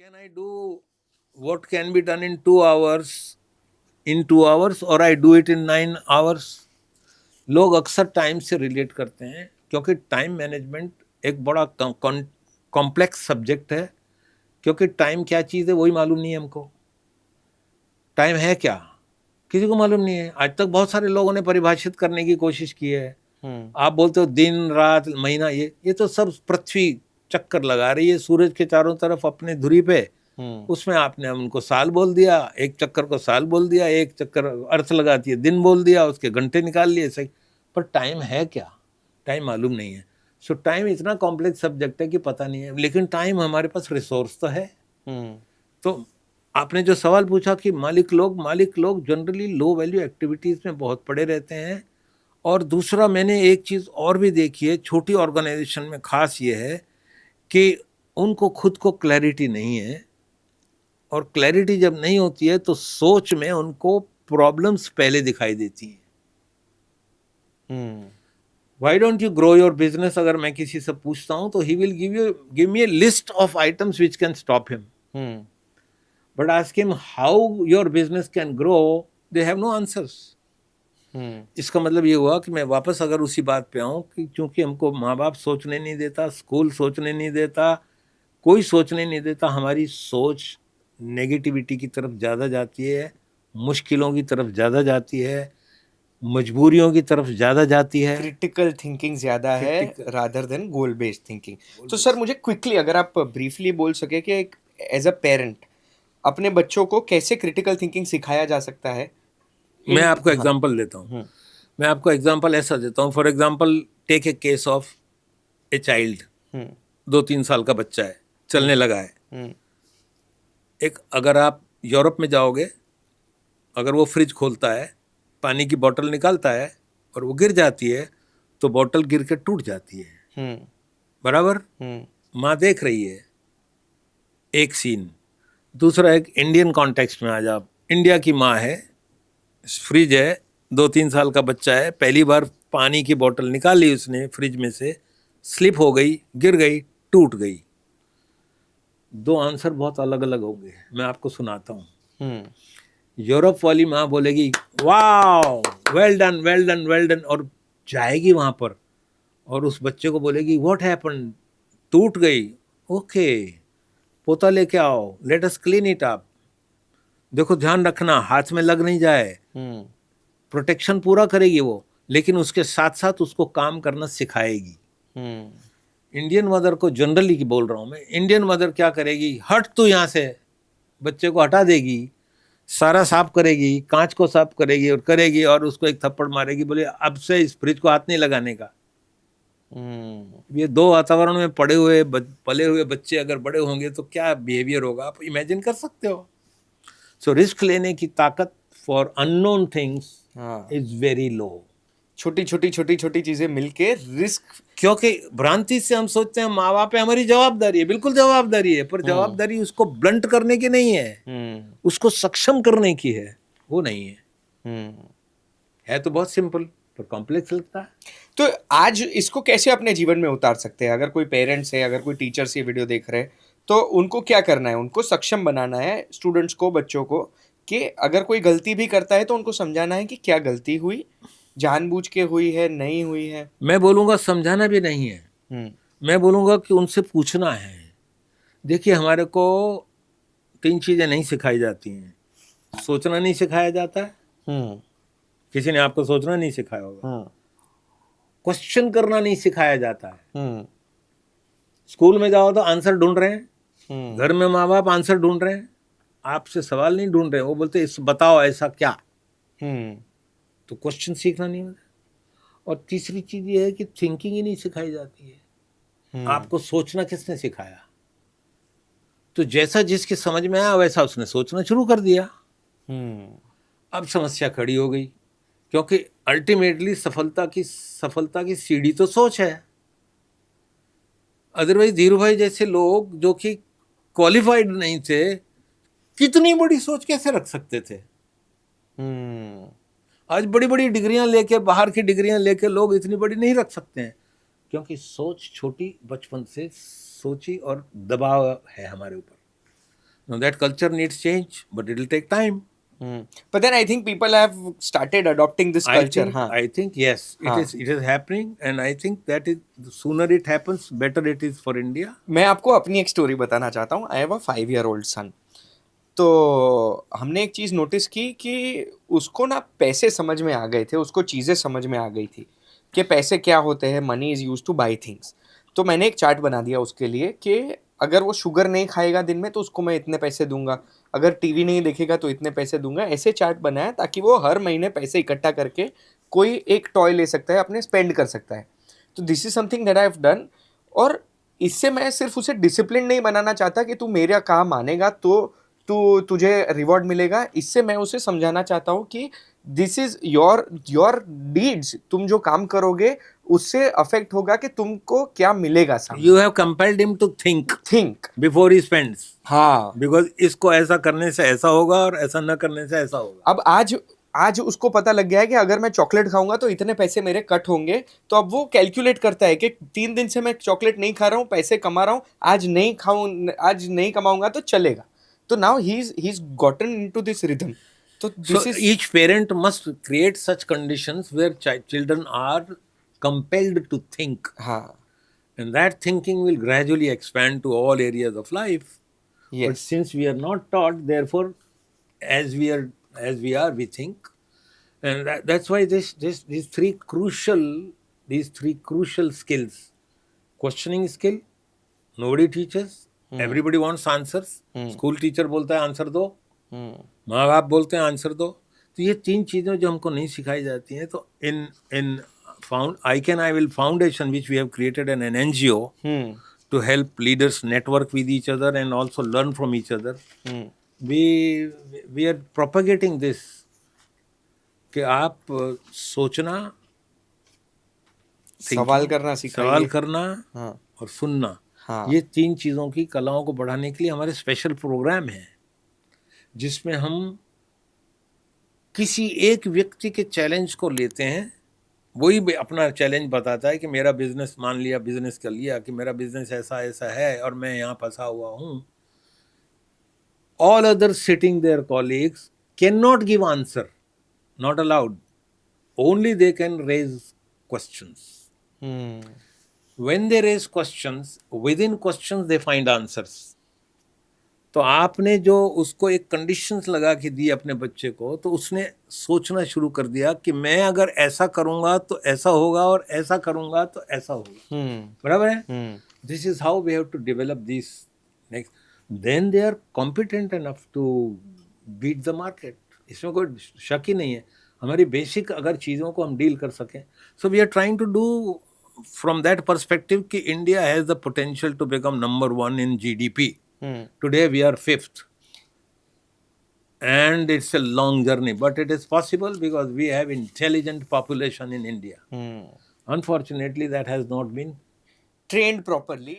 Can I do what can be done in 2 hours in 2 hours or I do it in 9 hours? लोग अक्सर time से relate करते हैं क्योंकि time management एक बड़ा कॉम्प्लेक्स सब्जेक्ट है। क्योंकि टाइम क्या चीज़ है वही मालूम नहीं है हमको। टाइम है क्या किसी को मालूम नहीं है। आज तक बहुत सारे लोगों ने परिभाषित करने की कोशिश की है। आप बोलते हो दिन रात महीना, ये तो सब पृथ्वी चक्कर लगा रही है सूरज के चारों तरफ अपने धुरी पे। उसमें आपने उनको साल बोल दिया, एक चक्कर को साल बोल दिया, एक चक्कर अर्थ लगाती है दिन बोल दिया, उसके घंटे निकाल लिए सही। पर टाइम है क्या, टाइम मालूम नहीं है। सो टाइम इतना कॉम्प्लेक्स सब्जेक्ट है कि पता नहीं है। लेकिन टाइम हमारे पास रिसोर्स तो है। तो आपने जो सवाल पूछा कि मालिक लोग जनरली लो वैल्यू एक्टिविटीज़ में बहुत पड़े रहते हैं। और दूसरा मैंने एक चीज़ और भी देखी है छोटी ऑर्गेनाइजेशन में, खास ये है कि उनको खुद को क्लैरिटी नहीं है। और क्लैरिटी जब नहीं होती है तो सोच में उनको प्रॉब्लम्स पहले दिखाई देती हैं। Why don't you grow your business? अगर मैं किसी से पूछता हूं तो he will give me a list of items which can stop him. But ask him how your business can grow, they have no answers. इसका मतलब ये हुआ कि मैं वापस अगर उसी बात पे आऊं कि चूंकि हमको माँ बाप सोचने नहीं देता, स्कूल सोचने नहीं देता, कोई सोचने नहीं देता, हमारी सोच नेगेटिविटी की तरफ ज़्यादा जाती है, मुश्किलों की तरफ ज़्यादा जाती है, मजबूरियों की तरफ ज़्यादा जाती है। क्रिटिकल थिंकिंग ज़्यादा है रादर देन गोल बेस्ड थिंकिंग। तो सर मुझे क्विकली अगर आप ब्रीफली बोल सके कि एक एज अ पेरेंट अपने बच्चों को कैसे क्रिटिकल थिंकिंग सिखाया जा सकता है। मैं आपको एग्जांपल देता हूँ। मैं आपको एग्जांपल ऐसा देता हूँ। For example take a case of a child. 2-3 साल का बच्चा है, चलने लगा है। एक अगर आप यूरोप में जाओगे, अगर वो फ्रिज खोलता है, पानी की बोतल निकालता है और वो गिर जाती है तो बोतल गिर के टूट जाती है। बराबर। माँ देख रही है। एक सीन। दूसरा एक इंडियन कॉन्टेक्स्ट में आ जाओ। इंडिया की माँ है, फ्रिज है, 2-3 साल का बच्चा है, पहली बार पानी की बोतल निकाली उसने फ्रिज में से, स्लिप हो गई, गिर गई, टूट गई। दो आंसर बहुत अलग अलग होंगे। मैं आपको सुनाता हूँ। यूरोप वाली माँ बोलेगी wow well done well done well done, और जाएगी वहां पर और उस बच्चे को बोलेगी व्हाट हैपन, टूट गई, ओके पोता लेके आओ, let us clean it up, देखो ध्यान रखना हाथ में लग नहीं जाए। प्रोटेक्शन पूरा करेगी वो, लेकिन उसके साथ साथ उसको काम करना सिखाएगी। इंडियन मदर को जनरली की बोल रहा हूं मैं, इंडियन मदर क्या करेगी, हट तू यहाँ से, बच्चे को हटा देगी, सारा साफ करेगी, कांच को साफ करेगी और उसको एक थप्पड़ मारेगी, बोले अब से इस फ्रिज को हाथ नहीं लगाने का। ये दो वातावरण में पले हुए बच्चे अगर बड़े होंगे तो क्या बिहेवियर होगा, आप इमेजिन कर सकते हो। सो रिस्क लेने की ताकत for unknown things is very low. छोटी छोटी चीजें मिलके रिस्क, क्योंकि भ्रांति से हम सोचते हैं माँ बाप पे हमारी जवाबदारी है, बिल्कुल जवाबदारी है, पर जवाबदारी उसको ब्लंट करने की नहीं है, उसको सक्षम करने की है, वो नहीं है तो बहुत सिंपल पर कॉम्प्लेक्स लगता है। तो आज इसको कैसे अपने जीवन में उतार सकते हैं? अगर कोई पेरेंट्स है, अगर कोई टीचर्स ये वीडियो देख रहे हैं, तो उनको क्या करना है? उनको सक्षम बनाना है स्टूडेंट्स को, बच्चों को, कि अगर कोई गलती भी करता है तो उनको समझाना है कि क्या गलती हुई, जानबूझ के हुई है, नहीं हुई है। मैं बोलूँगा समझाना भी नहीं है, मैं बोलूँगा कि उनसे पूछना है। देखिए हमारे को 3 चीज़ें नहीं सिखाई जाती हैं। सोचना नहीं सिखाया जाता है, किसी ने आपको सोचना नहीं सिखाया होगा। क्वेश्चन करना नहीं सिखाया जाता है। स्कूल में जाओ तो आंसर ढूंढ रहे हैं, घर में माँ बाप आंसर ढूंढ रहे हैं, आपसे सवाल नहीं ढूंढ रहे हैं। वो बोलते इस बताओ ऐसा क्या, तो क्वेश्चन सीखना नहीं होता। और तीसरी चीज ये है कि थिंकिंग ही नहीं सिखाई जाती है। आपको सोचना किसने सिखाया? तो जैसा जिसके समझ में आया वैसा उसने सोचना शुरू कर दिया। अब समस्या खड़ी हो गई, क्योंकि अल्टीमेटली सफलता की सीढ़ी तो सोच है। अदरवाइज धीरू भाई जैसे लोग जो कि क्वालिफाइड नहीं थे, कितनी बड़ी सोच कैसे रख सकते थे? आज बड़ी बड़ी डिग्रियां लेके, बाहर की डिग्रियां लेके लोग इतनी बड़ी नहीं रख सकते हैं, क्योंकि सोच छोटी बचपन से सोची और दबाव है हमारे ऊपर। Now that culture needs change, but it will take time. But then I think people have started adopting this culture. हाँ I think yes, हाँ. it is happening, and I think that is the sooner it happens, better it is for India. मैं आपको अपनी एक story बताना चाहता हूँ. I have a 5-year-old सन. तो हमने एक चीज़ नोटिस की कि उसको ना पैसे समझ में आ गए थे, उसको चीज़ें समझ में आ गई थी कि पैसे क्या होते हैं. Money is use two by things. तो मैंने एक चार्ट बना दिया उसके लिए कि अगर वो शुगर नहीं खाएगा दिन में तो उसको मैं इतने पैसे दूंगा, अगर टीवी नहीं देखेगा तो इतने पैसे दूंगा. ऐसे चार्ट बनाया ताकि वो हर महीने पैसे इकट्ठा करके कोई एक टॉय ले सकता है, अपने स्पेंड कर सकता है. तो this is something that I have done. और इससे मैं सिर्फ उसे डिसिप्लिन नहीं बनाना चाहता कि तू मेरा काम मानेगा तो तुझे रिवॉर्ड मिलेगा. इससे मैं उसे समझाना चाहता हूँ कि दिस इज योर डीड्स. तुम जो काम करोगे उससे अफेक्ट होगा कि तुमको क्या मिलेगा सामने. You have compelled him to think before he spends. हाँ. Because इसको ऐसा करने से ऐसा होगा और ऐसा न करने से ऐसा होगा. अब आज उसको पता लग गया है कि अगर मैं चॉकलेट खाऊंगा तो इतने पैसे मेरे कट होंगे. तो अब वो कैलकुलेट करता है कि 3 दिन से मैं चॉकलेट नहीं खा रहा हूँ, पैसे कमा रहा हूँ, आज नहीं कमाऊंगा तो चलेगा. तो now he's gotten into this rhythm. So this is each parent must create such conditions where children are compelled to think. हाँ. And that thinking will gradually expand to all areas of life. But Yes. since we are not taught, therefore, as we are, we think, and that's why these three crucial skills: questioning skill, nobody teaches, everybody wants answers. School teacher बोलता है answer दो, माँ बाप बोलते हैं answer दो. तो ये 3 चीज़ें जो हमको नहीं सिखाई जाती हैं, तो in I Will Foundation, which we have created an NGO to help leaders network with each other and also learn from each other. We are propagating this कि आप सोचना, सवाल करना सिखाइए. सवाल करना हाँ. और सुनना. हाँ. ये 3 चीज़ों की कलाओं को बढ़ाने के लिए हमारे स्पेशल प्रोग्राम है, जिसमें हम किसी एक व्यक्ति के चैलेंज को लेते हैं. वही अपना चैलेंज बताता है कि मेरा बिजनेस, मान लिया बिजनेस कर लिया कि मेरा बिजनेस ऐसा ऐसा है और मैं यहाँ फंसा हुआ हूँ. All others sitting there, colleagues, cannot give answer, not allowed. Only they can raise questions. When they raise questions, within questions they find answers. तो आपने जो उसको एक कंडीशंस लगा के दी अपने बच्चे को, तो उसने सोचना शुरू कर दिया कि मैं अगर ऐसा करूंगा तो ऐसा होगा और ऐसा करूंगा तो ऐसा होगा. बराबर है. This is how we have to develop this next. Then they are competent enough to beat the market. इसमें कोई शक ही नहीं है. हमारी बेसिक अगर चीज़ों को हम डील कर सकें, so we are trying to do from that perspective कि India has the potential to become number 1 in GDP. Today we are 5th, and it's a long journey, but it is possible because we have intelligent population in India. Unfortunately, that has not been trained properly.